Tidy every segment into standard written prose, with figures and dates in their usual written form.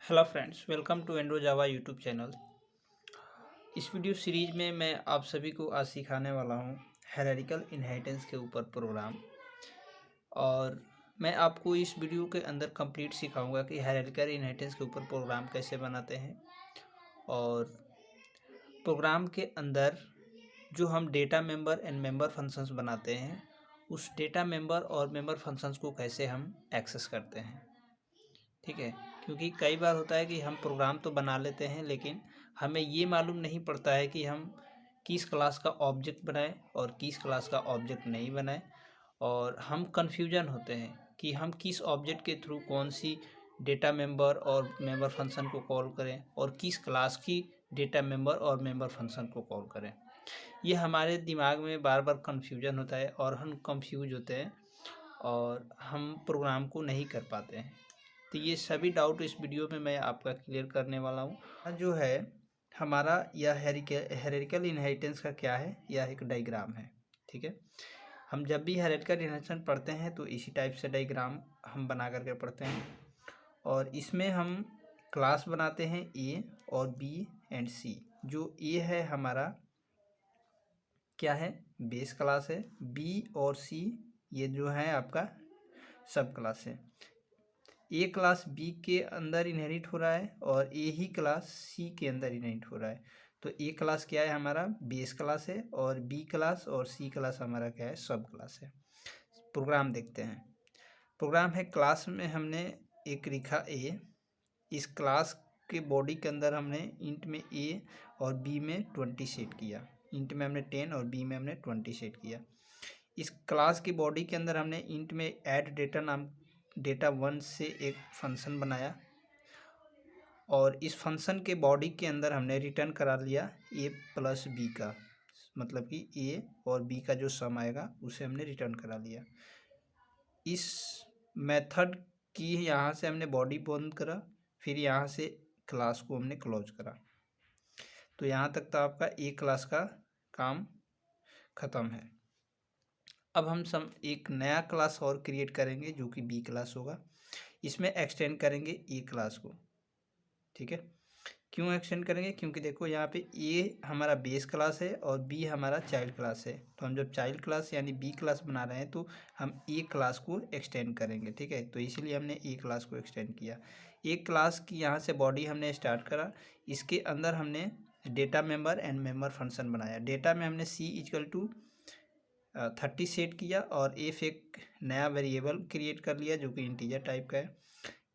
Hello friends, welcome to Andro Java YouTube channel. इस video series में मैं आप सभी को आज सिखाने वाला हूँ हायरार्किकल इनहेरिटेंस के ऊपर प्रोग्राम। और मैं आपको इस वीडियो के अंदर कंप्लीट सिखाऊंगा कि हायरार्किकल इनहेरिटेंस के ऊपर प्रोग्राम कैसे बनाते हैं और प्रोग्राम के अंदर जो हम data member and member functions बनाते हैं उस डेटा मेंबर और मेंबर फंक्शंस को कैसे हम एक्सेस करते हैं। ठीक है, क्योंकि कई बार होता है कि हम प्रोग्राम तो बना लेते हैं लेकिन हमें ये मालूम नहीं पड़ता है कि हम किस क्लास का ऑब्जेक्ट बनाएं और किस क्लास का ऑब्जेक्ट नहीं बनाएं, और हम कन्फ्यूजन होते हैं कि हम किस ऑब्जेक्ट के थ्रू कौन सी डेटा मेंबर और मेंबर फंक्शन को कॉल करें और किस क्लास की डेटा मेंबर और मेंबर फंक्शन को कॉल करें। ये हमारे दिमाग में बार बार कन्फ्यूजन होता है और हम कंफ्यूज होते हैं और हम प्रोग्राम को नहीं कर पाते हैं। तो ये सभी डाउट इस वीडियो में मैं आपका क्लियर करने वाला हूँ। जो है हमारा यह हायरार्किकल इनहेरिटेंस का क्या है, यह एक डायग्राम है। ठीक है, हम जब भी हायरार्किकल इनहेरिटेंस पढ़ते हैं तो इसी टाइप से डायग्राम हम बना करके पढ़ते हैं और इसमें हम क्लास बनाते हैं ए और बी एंड सी। जो ए है हमारा क्या है, बेस क्लास है। बी और सी ये जो है आपका सब क्लास है। ए क्लास बी के अंदर इनहेरिट हो रहा है और ए ही क्लास सी के अंदर इनहेरिट हो रहा है। तो ए क्लास क्या है हमारा, बेस क्लास है, और बी क्लास और सी क्लास हमारा क्या है, सब क्लास है। प्रोग्राम देखते हैं। प्रोग्राम है, क्लास में हमने एक लिखा ए। इस क्लास के बॉडी के अंदर हमने इंट में ए और बी में 20 सेट किया। इंट में हमने 10 और बी में हमने 20 सेट किया। इस क्लास की बॉडी के अंदर हमने इंट में ऐड डेटा नाम डेटा 1 से एक फंक्शन बनाया और इस फंक्शन के बॉडी के अंदर हमने रिटर्न करा लिया ए प्लस बी का, मतलब कि ए और बी का जो सम आएगा उसे हमने रिटर्न करा लिया। इस मेथड की यहाँ से हमने बॉडी बंद करा, फिर यहाँ से क्लास को हमने क्लोज करा। तो यहाँ तक तो आपका ए क्लास का काम ख़त्म है। अब हम एक नया क्लास और क्रिएट करेंगे जो कि बी क्लास होगा। इसमें एक्सटेंड करेंगे ए क्लास को। ठीक है, क्यों एक्सटेंड करेंगे, क्योंकि देखो यहाँ पे ए हमारा बेस क्लास है और बी हमारा चाइल्ड क्लास है। तो हम जब चाइल्ड क्लास यानी बी क्लास बना रहे हैं तो हम ए क्लास को एक्सटेंड करेंगे। ठीक है, तो इसीलिए हमने ए क्लास को एक्सटेंड किया। ए क्लास की यहाँ से बॉडी हमने स्टार्ट करा। इसके अंदर हमने data member and member function बनाया। डेटा में हमने सी इक्वल टू 30 सेट किया और एफ एक नया वेरिएबल क्रिएट कर लिया जो कि इंटीजर टाइप का है।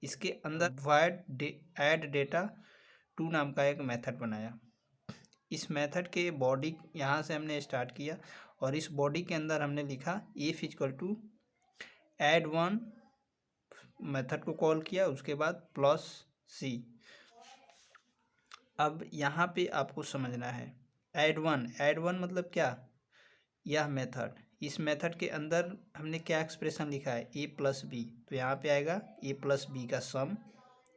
इसके अंदर वॉइड ऐड डेटा 2 नाम का एक मेथड बनाया। इस मेथड के बॉडी यहाँ से हमने स्टार्ट किया और इस बॉडी के अंदर हमने लिखा F equal to add 1 method को कॉल किया, उसके बाद प्लस सी। अब यहाँ पे आपको समझना है ऐड वन मतलब क्या, यह मेथड, इस मेथड के अंदर हमने क्या एक्सप्रेशन लिखा है, ए प्लस बी। तो यहाँ पे आएगा ए प्लस बी का सम,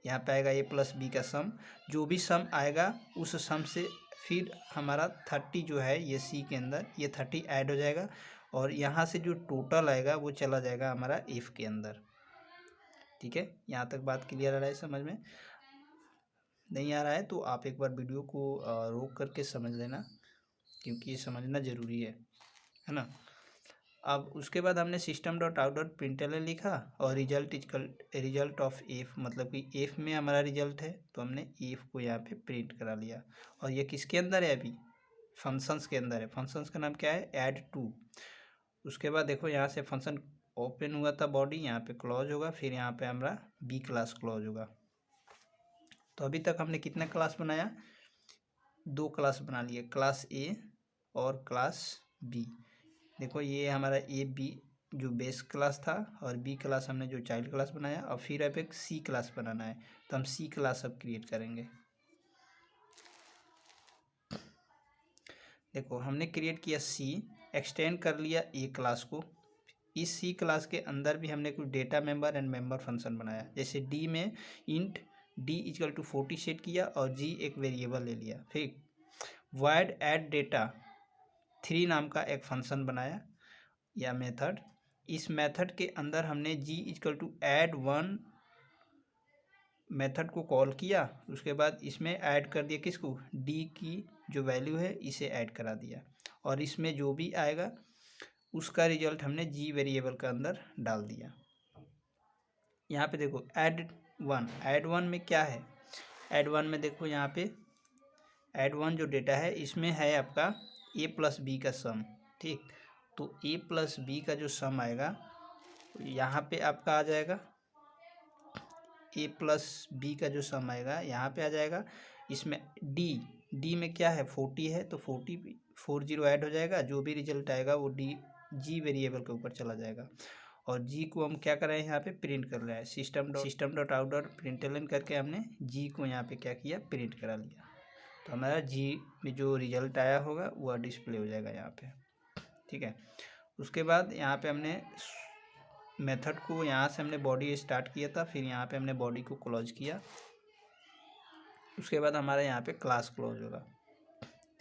यहाँ पे आएगा ए प्लस बी का सम। जो भी सम आएगा उस सम से फिर हमारा 30 जो है ये सी के अंदर ये 30 ऐड हो जाएगा और यहाँ से जो टोटल आएगा वो चला जाएगा हमारा एफ के अंदर। ठीक है, यहाँ तक बात क्लियर आ रहा है, समझ में नहीं आ रहा है तो आप एक बार वीडियो को रोक करके समझ लेना, क्योंकि ये समझना ज़रूरी है ना। अब उसके बाद हमने system dot out dot println लिखा और रिजल्ट ऑफ एफ, मतलब कि एफ में हमारा रिजल्ट है तो हमने एफ को यहाँ पे प्रिंट करा लिया। और ये किसके अंदर है, अभी फंक्शंस के अंदर है। फंक्शंस का नाम क्या है, ऐड 2। उसके बाद देखो यहाँ से फंक्शन ओपन हुआ था बॉडी, यहाँ पे क्लोज होगा, फिर यहाँ पे हमारा बी क्लास क्लोज होगा। तो अभी तक हमने कितना क्लास बनाया, 2 क्लास बना लिए, क्लास ए और क्लास बी। देखो ये हमारा ए बी जो बेस क्लास था और बी क्लास हमने जो चाइल्ड क्लास बनाया, और फिर अब एक सी क्लास बनाना है तो हम सी क्लास अब क्रिएट करेंगे। देखो हमने क्रिएट किया सी, एक्सटेंड कर लिया ए क्लास को। इस सी क्लास के अंदर भी हमने कुछ data member and member function बनाया, जैसे डी में int D equal to 40 set किया और जी एक वेरिएबल ले लिया। फिर वॉइड ऐड डेटा 3 नाम का एक फंक्शन बनाया या मेथड। इस मेथड के अंदर हमने जी इक्वल टू ऐड 1 मेथड को कॉल किया, उसके बाद इसमें ऐड कर दिया किसको, डी की जो वैल्यू है इसे ऐड करा दिया, और इसमें जो भी आएगा उसका रिजल्ट हमने जी वेरिएबल के अंदर डाल दिया। यहाँ पे देखो ऐड वन में क्या है, ऐड वन में देखो यहाँ पे ऐड वन जो डेटा है इसमें है आपका ए प्लस बी का सम। ठीक, तो ए प्लस बी का जो सम आएगा यहाँ पे आपका आ जाएगा, ए प्लस बी का जो सम आएगा यहाँ पे आ जाएगा। इसमें डी में क्या है 40 है, तो 40 ऐड हो जाएगा, जो भी रिजल्ट आएगा वो जी वेरिएबल के ऊपर चला जाएगा। और जी को हम क्या कर रहे हैं यहाँ पे प्रिंट कर रहे हैं, system dot out dot println करके हमने जी को यहाँ पे क्या किया, प्रिंट करा लिया। तो हमारा जी में जो रिजल्ट आया होगा वह डिस्प्ले हो जाएगा यहाँ पे। ठीक है, उसके बाद यहाँ पे हमने मेथड को, यहाँ से हमने बॉडी स्टार्ट किया था, फिर यहाँ पे हमने बॉडी को क्लोज किया, उसके बाद हमारा यहाँ पे क्लास क्लोज होगा।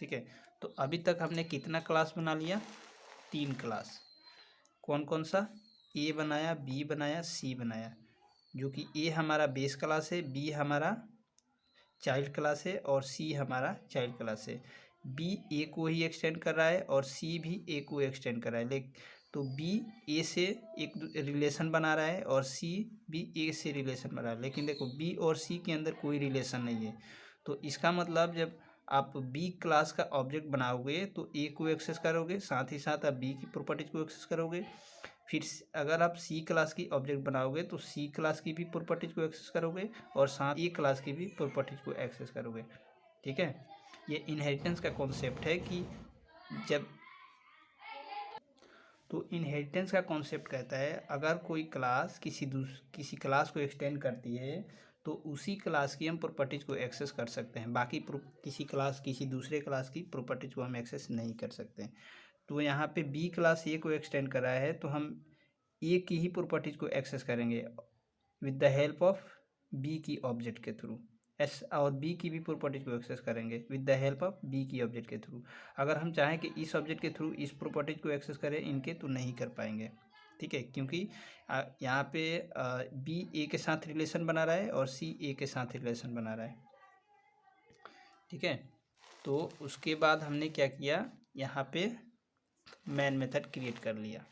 ठीक है, तो अभी तक हमने कितना क्लास बना लिया, 3 क्लास। कौन कौन सा, ए बनाया, बी बनाया, सी बनाया, जो कि ए हमारा बेस क्लास है, बी हमारा चाइल्ड क्लास है और सी हमारा चाइल्ड क्लास है। बी ए को ही एक्सटेंड कर रहा है और सी भी ए को एक्सटेंड कर रहा है, लेकिन तो बी ए से एक रिलेशन बना रहा है और सी भी ए से रिलेशन बना रहा है, लेकिन देखो बी और सी के अंदर कोई रिलेशन नहीं है। तो इसका मतलब जब आप बी क्लास का ऑब्जेक्ट बनाओगे तो ए को एक्सेस करोगे, साथ ही साथ आप बी की प्रॉपर्टीज को एक्सेस करोगे। फिर अगर आप सी क्लास की ऑब्जेक्ट बनाओगे तो सी क्लास की भी प्रॉपर्टीज को एक्सेस करोगे और साथ ए क्लास की भी प्रॉपर्टीज को एक्सेस करोगे। ठीक है, ये इनहेरिटेंस का कॉन्सेप्ट है कि जब, तो इनहेरिटेंस का कॉन्सेप्ट कहता है अगर कोई क्लास किसी क्लास को एक्सटेंड करती है तो उसी क्लास की हम प्रॉपर्टीज को एक्सेस कर सकते हैं, बाकी किसी दूसरे क्लास की प्रॉपर्टीज को हम एक्सेस नहीं कर सकते। तो यहाँ पे बी क्लास ए को एक्सटेंड कर रहा है तो हम ए की ही प्रॉपर्टीज को एक्सेस करेंगे with the help of B की ऑब्जेक्ट के थ्रू, एस और बी की भी प्रॉपर्टीज को एक्सेस करेंगे with the help of B की ऑब्जेक्ट के थ्रू। अगर हम चाहें कि इस ऑब्जेक्ट के थ्रू इस प्रॉपर्टीज को एक्सेस करें इनके, तो नहीं कर पाएंगे। ठीक है, क्योंकि यहाँ पे बी ए के साथ रिलेशन बना रहा है और सी ए के साथ रिलेशन बना रहा है। ठीक है, तो उसके बाद हमने क्या किया, यहाँ पे मैन मेथड क्रिएट कर लिया।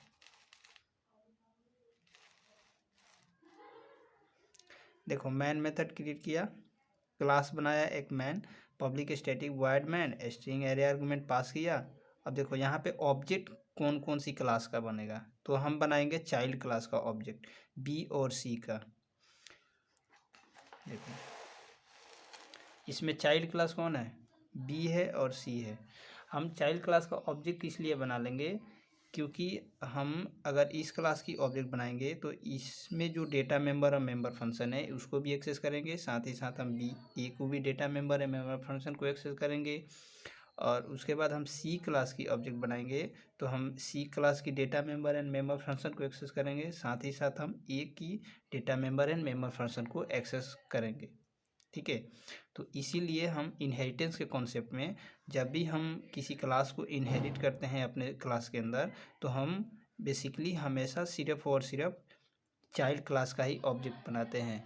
देखो मैन मेथड क्रिएट किया, क्लास बनाया एक main, public static void main, string array argument pass किया। अब देखो यहाँ पे ऑब्जेक्ट कौन कौन सी क्लास का बनेगा, तो हम बनाएंगे चाइल्ड क्लास का ऑब्जेक्ट बी और सी का। देखो इसमें चाइल्ड क्लास कौन है, बी है और सी है। हम चाइल्ड क्लास का ऑब्जेक्ट किस लिए बना लेंगे, क्योंकि हम अगर इस क्लास की ऑब्जेक्ट बनाएंगे तो इसमें जो डेटा मेंबर और मेंबर फंक्शन है उसको भी एक्सेस करेंगे, साथ ही साथ हम बी ए को भी डेटा मेंबर और मेंबर फंक्शन को एक्सेस करेंगे। और उसके बाद हम सी क्लास की ऑब्जेक्ट बनाएंगे तो हम सी क्लास की data member and member function को एक्सेस करेंगे, साथ ही साथ हम ए की data member and member function को एक्सेस करेंगे। ठीक है, तो इसीलिए हम इनहेरिटेंस के कॉन्सेप्ट में जब भी हम किसी क्लास को इनहेरिट करते हैं अपने क्लास के अंदर, तो हम बेसिकली हमेशा सिर्फ और सिर्फ चाइल्ड क्लास का ही ऑब्जेक्ट बनाते हैं।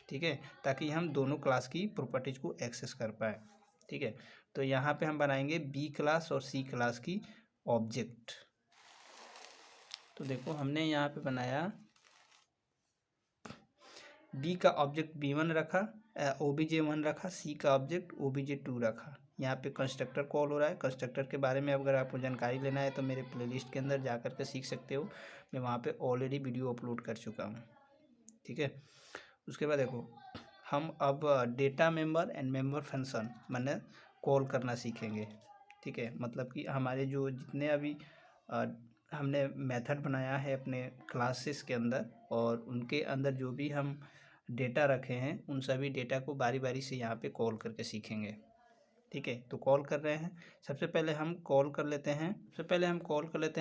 ठीक है, ताकि हम दोनों क्लास की प्रॉपर्टीज को एक्सेस कर पाए। ठीक है, तो यहाँ पे हम बनाएंगे बी क्लास और सी क्लास की ऑब्जेक्ट। तो देखो हमने यहाँ पे बनाया बी का ऑब्जेक्ट B1 रखा, OBJ1 रखा, सी का ऑब्जेक्ट OBJ2 रखा। यहाँ पे कंस्ट्रक्टर कॉल हो रहा है। कंस्ट्रक्टर के बारे में अगर आपको जानकारी लेना है तो मेरे प्लेलिस्ट के अंदर जा करके सीख सकते हो, मैं वहाँ पे ऑलरेडी वीडियो अपलोड कर चुका हूँ। ठीक है, उसके बाद देखो हम अब data member and member function मैंने कॉल करना सीखेंगे। ठीक है, मतलब कि हमारे जो जितने अभी हमने मेथड बनाया है अपने क्लासेस के अंदर और उनके अंदर जो भी हम डेटा रखे हैं उन सभी डेटा को बारी बारी से यहाँ पे कॉल करके सीखेंगे। ठीक है, तो कॉल कर रहे हैं। सबसे पहले हम कॉल कर लेते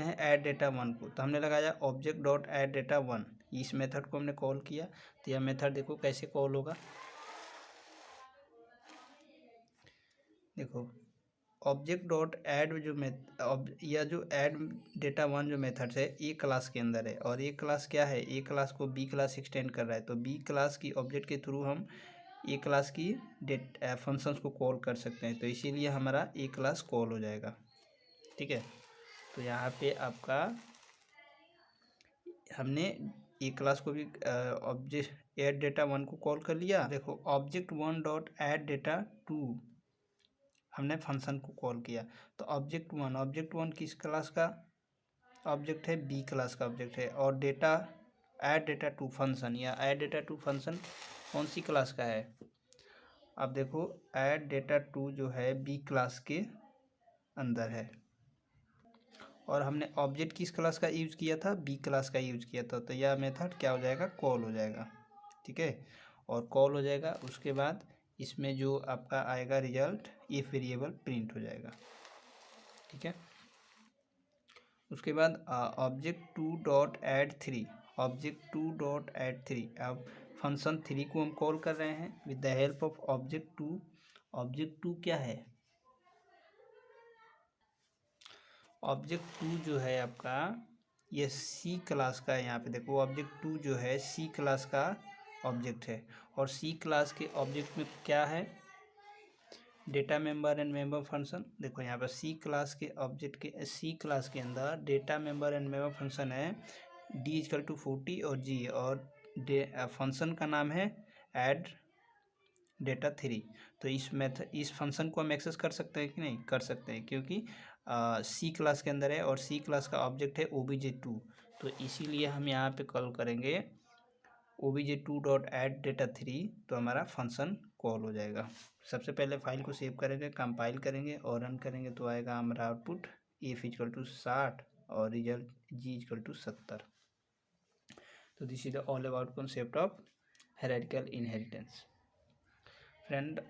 हैं ऐड डेटा वन को। तो हमने लगाया object dot add data one, इस मेथड को हमने कॉल किया। तो यह मेथड देखो कैसे कॉल होगा। देखो ऑब्जेक्ट डॉट ऐड या जो ऐड डेटा वन जो मेथड्स है ए क्लास के अंदर है, और ए क्लास क्या है, ए क्लास को बी क्लास एक्सटेंड कर रहा है, तो बी क्लास की ऑब्जेक्ट के थ्रू हम ए क्लास की फंक्शंस को कॉल कर सकते हैं, तो इसीलिए हमारा ए क्लास कॉल हो जाएगा। ठीक है, तो यहाँ पे आपका हमने ए क्लास को भी ऑब्जेक्ट ऐड डेटा वन को कॉल कर लिया। देखो object one dot add data two हमने फंक्शन को कॉल किया, तो ऑब्जेक्ट वन किस क्लास का ऑब्जेक्ट है, बी क्लास का ऑब्जेक्ट है, और data add data two function या ऐड डेटा टू फंक्शन कौन सी क्लास का है। अब देखो ऐड डेटा टू जो है बी क्लास के अंदर है, और हमने ऑब्जेक्ट किस क्लास का यूज़ किया था, बी क्लास का यूज़ किया था, तो यह मेथड क्या हो जाएगा, कॉल हो जाएगा। ठीक है, और कॉल हो जाएगा, उसके बाद इसमें जो आपका आएगा रिजल्ट इफ वेरिएबल प्रिंट हो जाएगा। ठीक है, उसके बाद object two dot add three, अब फंक्शन थ्री को हम कॉल कर रहे हैं with the help of object two. Object two क्या है, ऑब्जेक्ट टू जो है आपका ये सी क्लास का है। यहाँ पे देखो ऑब्जेक्ट टू जो है सी क्लास का ऑब्जेक्ट है, और सी क्लास के ऑब्जेक्ट में क्या है, data member and member function. देखो यहाँ पर सी क्लास के ऑब्जेक्ट के सी क्लास के अंदर data member and member function है डी इजकल टू 40 और जी, और फंक्शन का नाम है ऐड डेटा थ्री। तो इस फंक्शन को हम एक्सेस कर सकते हैं कि नहीं, कर सकते हैं, क्योंकि सी क्लास के अंदर है और सी क्लास का ऑब्जेक्ट है obj2, तो इसीलिए हम यहाँ पे कॉल करेंगे obj2 dot add data three, तो हमारा फंक्शन कॉल हो जाएगा। सबसे पहले फाइल को सेव करेंगे, कंपाइल करेंगे और रन करेंगे, तो आएगा हमारा आउटपुट एफ इजकल टू 60 और रिजल्ट जी इजकल टू 70। तो this is the all about concept of hierarchical inheritance. Friend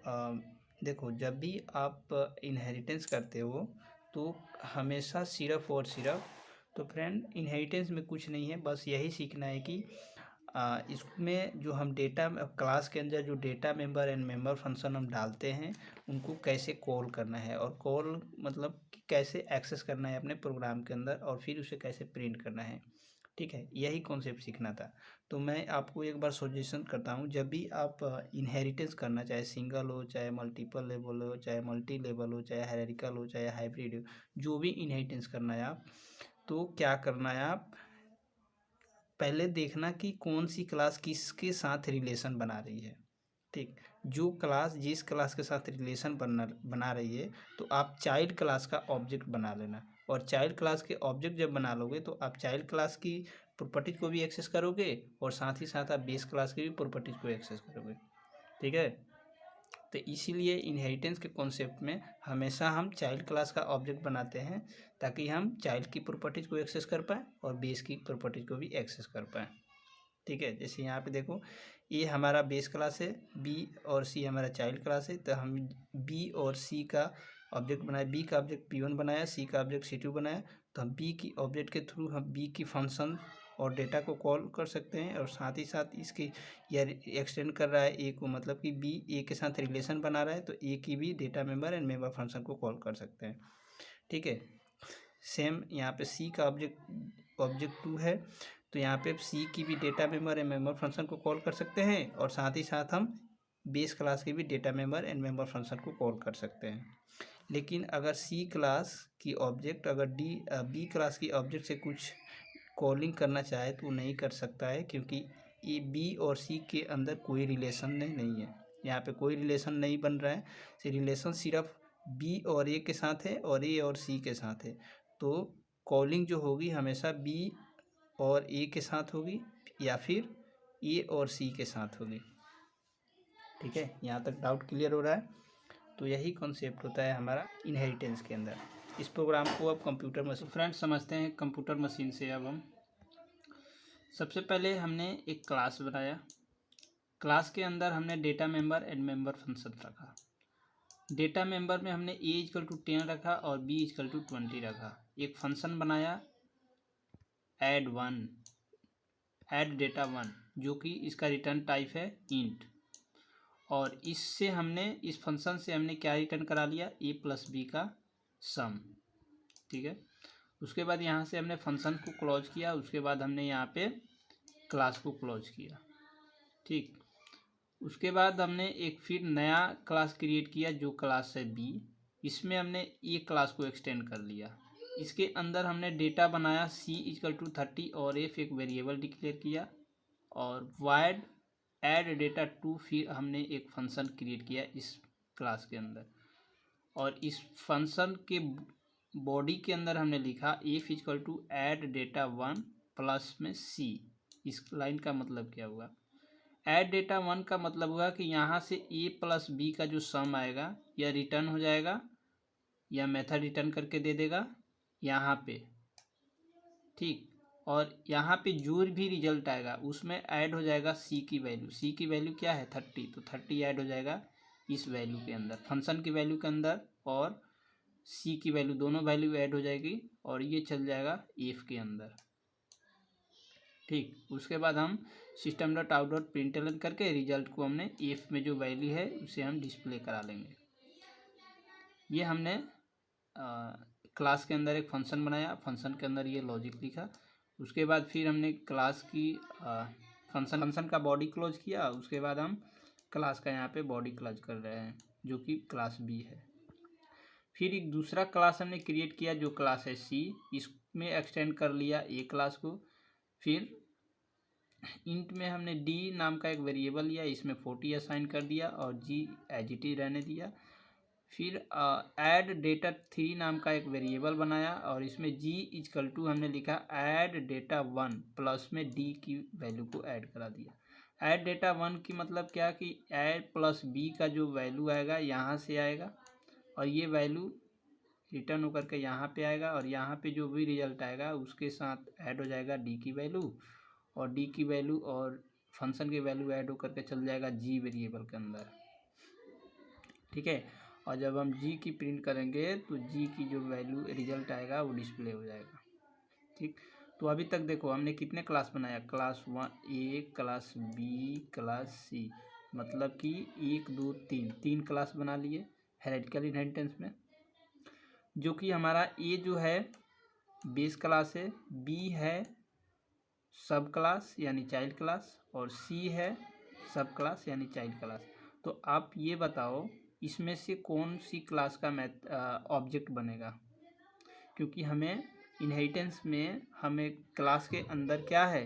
देखो जब भी आप इनहेरिटेंस करते हो तो हमेशा सिर्फ और सिर्फ, तो फ्रेंड इनहेरिटेंस में कुछ नहीं है, बस यही सीखना है कि इसमें जो हम डेटा क्लास के अंदर जो data member and member function हम डालते हैं उनको कैसे कॉल करना है, और कॉल मतलब कि कैसे एक्सेस करना है अपने प्रोग्राम के अंदर, और फिर उसे कैसे प्रिंट करना है। ठीक है, यही कॉन्सेप्ट सीखना था। तो मैं आपको एक बार सजेशन करता हूँ, जब भी आप इनहेरिटेंस करना, चाहे सिंगल हो, चाहे मल्टीपल लेवल हो, चाहे मल्टी लेवल हो, चाहे हायरार्किकल हो, चाहे हाइब्रिड हो, जो भी इनहेरिटेंस करना है आप, तो क्या करना है, आप पहले देखना कि कौन सी क्लास किसके साथ रिलेशन बना रही है। ठीक, जो क्लास जिस क्लास के साथ रिलेशन बना रही है, तो आप चाइल्ड क्लास का ऑब्जेक्ट बना लेना, और चाइल्ड क्लास के ऑब्जेक्ट जब बना लोगे तो आप चाइल्ड क्लास की प्रॉपर्टीज को भी एक्सेस करोगे, और साथ ही साथ आप बेस क्लास की भी प्रॉपर्टीज को एक्सेस करोगे। ठीक है, तो इसीलिए इनहेरिटेंस के कॉन्सेप्ट में हमेशा हम चाइल्ड क्लास का ऑब्जेक्ट बनाते हैं, ताकि हम चाइल्ड की प्रॉपर्टीज को एक्सेस कर पाएँ और बेस की प्रॉपर्टीज को भी एक्सेस कर पाएँ। ठीक है, जैसे यहाँ पे देखो ये हमारा बेस क्लास है, बी और सी हमारा चाइल्ड क्लास है, तो हम बी और सी का ऑब्जेक्ट बनाया, बी का ऑब्जेक्ट P1 बनाया, सी का ऑब्जेक्ट C2 बनाया, तो हम बी की ऑब्जेक्ट के थ्रू हम बी की फंक्शन और डेटा को कॉल कर सकते हैं, और साथ ही साथ इसकी यह एक्सटेंड कर रहा है ए को, मतलब कि बी ए के साथ रिलेशन बना रहा है, तो ए की भी data member and member function को कॉल कर सकते हैं। ठीक है, सेम यहाँ पे सी का ऑब्जेक्ट टू है, तो यहाँ पे सी की भी data member and member function को कॉल कर सकते हैं, और साथ ही साथ हम बेस क्लास की भी data member and member function को कॉल कर सकते हैं। लेकिन अगर सी क्लास की ऑब्जेक्ट अगर बी क्लास की ऑब्जेक्ट से कुछ कॉलिंग करना चाहे तो वो नहीं कर सकता है, क्योंकि ये बी और सी के अंदर कोई रिलेशन नहीं है, यहाँ पे कोई रिलेशन नहीं बन रहा है, रिलेशन सिर्फ बी और ए के साथ है और ए और सी के साथ है, तो कॉलिंग जो होगी हमेशा बी और ए के साथ होगी या फिर ए और सी के साथ होगी। ठीक है, यहाँ तक डाउट क्लियर हो रहा है। तो यही कॉन्सेप्ट होता है हमारा इनहेरिटेंस के अंदर। इस प्रोग्राम को अब कंप्यूटर मशीन फ्रेंड्स समझते हैं कंप्यूटर मशीन से। अब हम सबसे पहले हमने एक क्लास बनाया, क्लास के अंदर हमने data member and member function रखा, डेटा मेंबर में हमने ए इजकल टू 10 रखा और बी इजकल टू 20 रखा। एक फंक्शन बनाया ऐड डेटा वन, जो कि इसका रिटर्न टाइप है इंट, और इससे हमने इस फंक्शन से हमने क्या रिटर्न करा लिया, ए प्लस बी का सम। ठीक है, उसके बाद यहाँ से हमने फंक्शन को क्लोज किया, उसके बाद हमने यहाँ पे क्लास को क्लोज किया। ठीक, उसके बाद हमने एक फिर नया क्लास क्रिएट किया जो क्लास है बी। इसमें हमने ए क्लास को एक्सटेंड कर लिया। इसके अंदर हमने डेटा बनाया सी इक्वल टू 30 और एफ एक वेरिएबल डिक्लेयर किया और वाइड ऐड डेटा टू, फिर हमने एक फंक्शन क्रिएट किया इस क्लास के अंदर और इस फंक्शन के बॉडी के अंदर हमने लिखा F equal to add data 1 plus में सी। इस लाइन का मतलब क्या हुआ? ऐड डेटा 1 का मतलब हुआ कि यहाँ से ए प्लस बी का जो सम आएगा यह रिटर्न हो जाएगा या मेथड रिटर्न करके दे देगा यहाँ पे। ठीक, और यहाँ पे जो भी रिजल्ट आएगा उसमें ऐड हो जाएगा सी की वैल्यू। सी की वैल्यू क्या है? 30, तो 30 ऐड हो जाएगा इस वैल्यू के अंदर, फंक्शन की वैल्यू के अंदर, और सी की वैल्यू, दोनों वैल्यू ऐड हो जाएगी और ये चल जाएगा एफ के अंदर। ठीक, उसके बाद हम system dot out dot println करके रिजल्ट को हमने एफ में जो वैल्यू है उसे हम डिस्प्ले करा लेंगे। ये हमने क्लास के अंदर एक फंक्शन बनाया, फंक्शन के अंदर ये लॉजिक लिखा। उसके बाद फिर हमने क्लास की फंक्शन का बॉडी क्लोज किया। उसके बाद हम क्लास का यहाँ पे बॉडी क्लोज कर रहे हैं जो कि क्लास बी है। फिर एक दूसरा क्लास हमने क्रिएट किया जो क्लास है सी, इसमें एक्सटेंड कर लिया ए क्लास को। फिर इंट में हमने डी नाम का एक वेरिएबल लिया, इसमें 40 असाइन कर दिया और जी एज इट इज रहने दिया। फिर ऐड डेटा 3 नाम का एक वेरिएबल बनाया और इसमें जी इक्वल टू हमने लिखा ऐड डेटा 1 प्लस में डी की वैल्यू को ऐड करा दिया। ऐड डेटा 1 की मतलब क्या कि ऐड प्लस बी का जो वैल्यू आएगा यहाँ से आएगा और ये वैल्यू रिटर्न होकर के यहाँ पे आएगा और यहाँ पे जो भी रिजल्ट आएगा उसके साथ ऐड हो जाएगा डी की वैल्यू, और डी की वैल्यू और फंक्शन की वैल्यू ऐड होकर के चल जाएगा जी वेरिएबल के अंदर। ठीक है, और जब हम जी की प्रिंट करेंगे तो जी की जो वैल्यू रिजल्ट आएगा वो डिस्प्ले हो जाएगा। ठीक, तो अभी तक देखो हमने कितने क्लास बनाया? क्लास 1 ए, क्लास बी, क्लास सी, मतलब कि 1 2 3 तीन क्लास बना लिए हेरेडिकल इनहेरिटेंस में, जो कि हमारा ए जो है बेस क्लास है, बी है सब क्लास यानी चाइल्ड क्लास, और सी है सब क्लास यानी चाइल्ड क्लास। तो आप ये बताओ इसमें से कौन सी क्लास का ऑब्जेक्ट बनेगा? क्योंकि हमें इनहेरिटेंस में हमें क्लास के अंदर क्या है,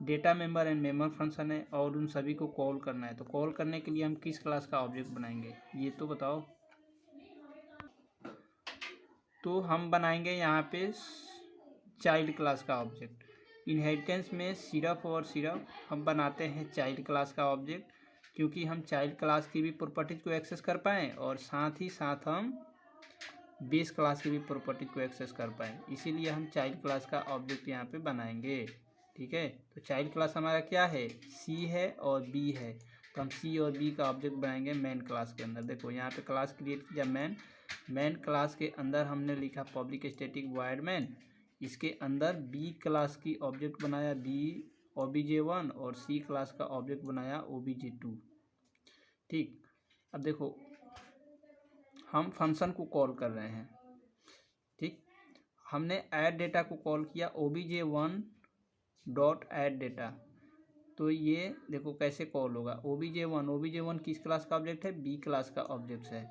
data member and member function है और उन सभी को कॉल करना है। तो कॉल करने के लिए हम किस क्लास का ऑब्जेक्ट बनाएंगे ये तो बताओ। तो हम बनाएंगे यहाँ पे चाइल्ड क्लास का ऑब्जेक्ट। इनहेरिटेंस में सिर्फ और सिर्फ हम बनाते हैं चाइल्ड क्लास का ऑब्जेक्ट, क्योंकि हम चाइल्ड क्लास की भी प्रॉपर्टीज को एक्सेस कर पाएँ और साथ ही साथ हम बेस क्लास की भी प्रॉपर्टीज को एक्सेस कर पाएँ, इसीलिए हम चाइल्ड क्लास का ऑब्जेक्ट यहाँ पे बनाएंगे। ठीक है, तो चाइल्ड क्लास हमारा क्या है? सी है और बी है, तो हम सी और बी का ऑब्जेक्ट बनाएंगे मेन क्लास के अंदर। देखो यहाँ पे क्लास क्रिएट किया मेन क्लास के अंदर हमने लिखा पब्लिक स्टैटिक वॉइड मेन, इसके अंदर बी क्लास की ऑब्जेक्ट बनाया बी obj1 और सी क्लास का ऑब्जेक्ट बनाया obj2। ठीक, अब देखो हम फंक्शन को कॉल कर रहे हैं। ठीक, हमने ऐड डेटा को कॉल किया obj1 डॉट ऐड डेटा, तो ये देखो कैसे कॉल होगा। obj1 किस क्लास का ऑब्जेक्ट है? बी क्लास का ऑब्जेक्ट है।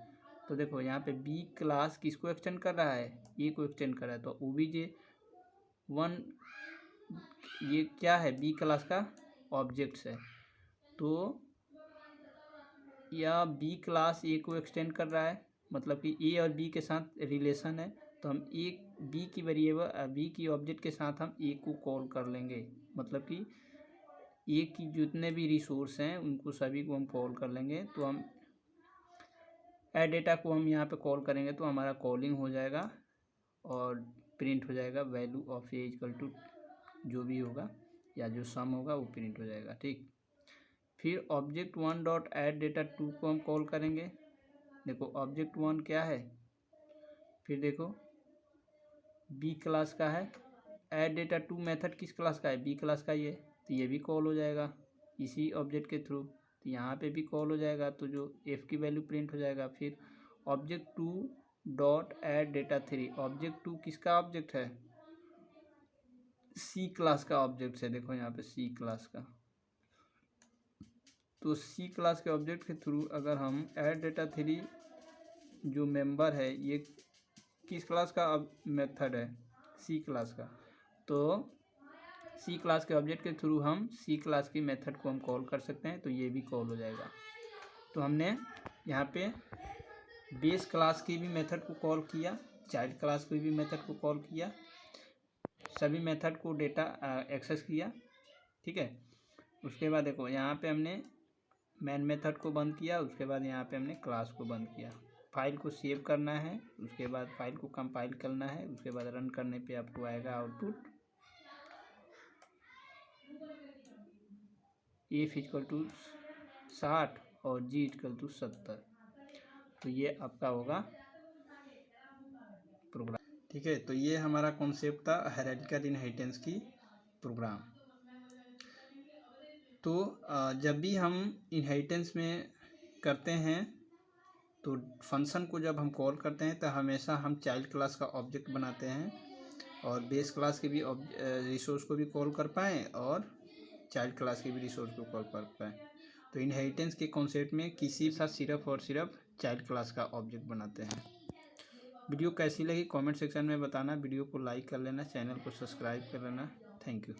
तो देखो यहाँ पे बी क्लास किसको एक्सटेंड कर रहा है? ए को एक्सटेंड कर रहा है, तो obj1 ये क्या है? बी क्लास का ऑब्जेक्ट्स है, तो यह बी क्लास ए को एक्सटेंड कर रहा है, मतलब कि ए और बी के साथ रिलेशन है, तो हम एक बी की वेरिएबल बी की ऑब्जेक्ट के साथ हम ए को कॉल कर लेंगे, मतलब कि ए की जितने भी रिसोर्स हैं उनको सभी को हम कॉल कर लेंगे। तो हम ऐड डेटा को हम यहाँ पे कॉल करेंगे तो हमारा कॉलिंग हो जाएगा और प्रिंट हो जाएगा value of A equal to जो भी होगा या जो सम होगा वो प्रिंट हो जाएगा। ठीक, फिर obj1 डॉट ऐड डेटा 2 को हम कॉल करेंगे। देखो obj1 क्या है? फिर देखो बी क्लास का है, ऐड डेटा 2 मेथड किस क्लास का है? बी क्लास का ये, तो ये भी कॉल हो जाएगा इसी ऑब्जेक्ट के थ्रू, तो यहाँ पे भी कॉल हो जाएगा, तो जो एफ की वैल्यू प्रिंट हो जाएगा। फिर object 2 dot add data 3। Object 2 किसका ऑब्जेक्ट है? सी क्लास का ऑब्जेक्ट है। देखो यहाँ पे सी क्लास का। तो सी क्लास के ऑब्जेक्ट के थ्रू अगर हम ऐड डेटा 3 जो मेंबर है, ये किस क्लास का मेथड है? सी क्लास का। तो सी क्लास के ऑब्जेक्ट के थ्रू हम सी क्लास की मेथड को हम कॉल कर सकते हैं, तो ये भी कॉल हो जाएगा। तो हमने यहाँ पे बेस क्लास की भी मेथड को कॉल किया, चाइल्ड क्लास की भी मेथड को कॉल किया, सभी मेथड को डेटा एक्सेस किया। ठीक है। उसके बाद देखो यहाँ पे हमने मेन मेथड को बंद किया, उसके बाद यहाँ पे हमने क्लास को बंद किया। फाइल को सेव करना है, उसके बाद फाइल को कंपाइल करना है, उसके बाद रन करने पे आपको आएगा आउटपुट F = 60 और G = 70। तो ये आपका होगा प्रोग्राम। ठीक है। तो ये हमारा कॉन्सेप्ट था हायरार्किकल इनहेरिटेंस की प्रोग्राम। तो जब भी हम इनहेरिटेंस में करते हैं तो फंक्शन को जब हम कॉल करते हैं तो हमेशा हम चाइल्ड क्लास का ऑब्जेक्ट बनाते हैं और बेस क्लास के भी रिसोर्स को भी कॉल कर पाएँ और चाइल्ड क्लास के भी रिसोर्स को कॉल कर पाएँ। तो इनहेरिटेंस के कॉन्सेप्ट में किसी साथ सिर्फ और सिर्फ चाइल्ड क्लास का ऑब्जेक्ट बनाते हैं। वीडियो कैसी लगी कमेंट सेक्शन में बताना। वीडियो को लाइक कर लेना, चैनल को सब्सक्राइब कर लेना। Thank you.